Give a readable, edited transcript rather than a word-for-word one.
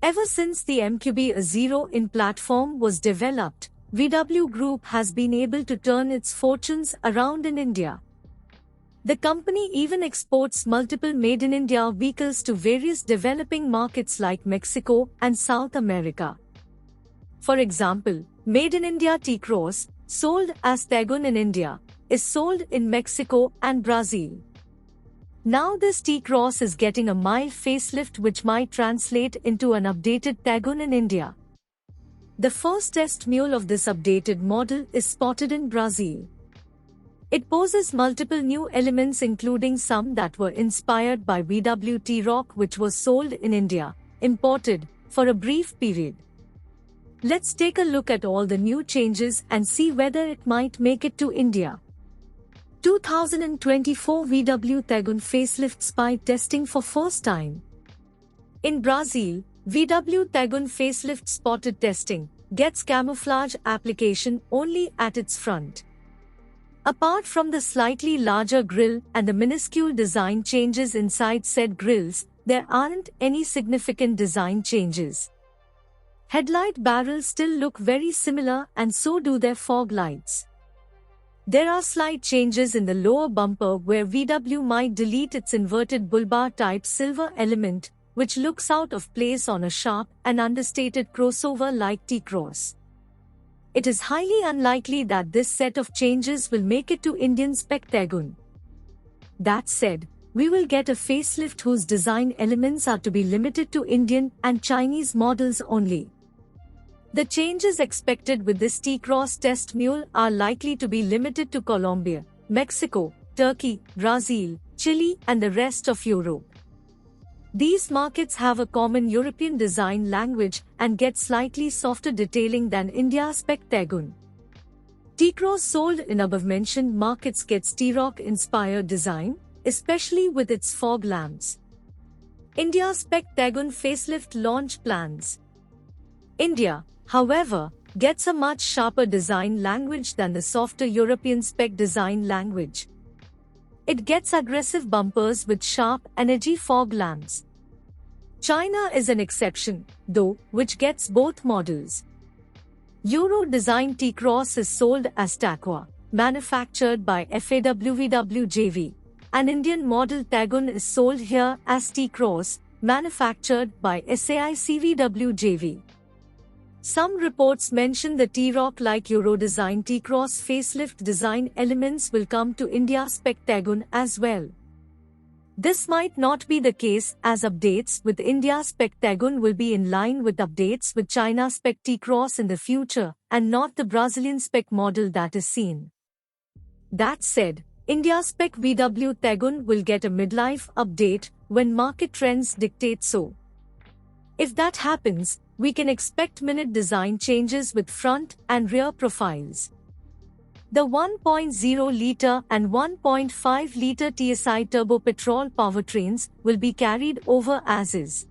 Ever since the MQB A0 IN platform was developed, VW Group has been able to turn its fortunes around in India. The company even exports multiple made-in-India vehicles to various developing markets like Mexico and South America. For example, made-in-India T-Roc, sold as Taigun in India, is sold in Mexico and Brazil. Now this T-Roc is getting a mild facelift which might translate into an updated Taigun in India. The first test mule of this updated model is spotted in Brazil. It poses multiple new elements including some that were inspired by VW T-Roc which was sold in India, imported, for a brief period. Let's take a look at all the new changes and see whether it might make it to India. 2024 VW Taigun Facelift Spied testing for first time. In Brazil, VW Taigun Facelift Spotted testing gets camouflage application only at its front. Apart from the slightly larger grille and the minuscule design changes inside said grilles, there aren't any significant design changes. Headlight barrels still look very similar and so do their fog lights. There are slight changes in the lower bumper where VW might delete its inverted bull bar type silver element, which looks out of place on a sharp and understated crossover like T-Roc. It is highly unlikely that this set of changes will make it to Indian spec Taigun. That said, we will get a facelift whose design elements are to be limited to Indian and Chinese models only. The changes expected with this T-Roc test mule are likely to be limited to Colombia, Mexico, Turkey, Brazil, Chile and the rest of Europe. These markets have a common European design language and get slightly softer detailing than India's spec Taigun. T-Roc sold in above-mentioned markets gets T-Roc-inspired design, especially with its fog lamps. India's spec Taigun facelift launch plans. India, however, gets a much sharper design language than the softer European spec design language. It gets aggressive bumpers with sharp, energy fog lamps. China is an exception, though, which gets both models. Euro-designed T-Roc is sold as Taqwa, manufactured by VW JV. An Indian model Taigun is sold here as T-Roc, manufactured by VW JV. Some reports mention the T-Roc-like Euro-designed T-Roc facelift design elements will come to India's spec Taigun as well. This might not be the case as updates with India's spec Taigun will be in line with updates with China's spec T-Roc in the future and not the Brazilian spec model that is seen. That said, India's spec VW Taigun will get a midlife update when market trends dictate so. If that happens, we can expect minute design changes with front and rear profiles. The 1.0-litre and 1.5-litre TSI turbo petrol powertrains will be carried over as is.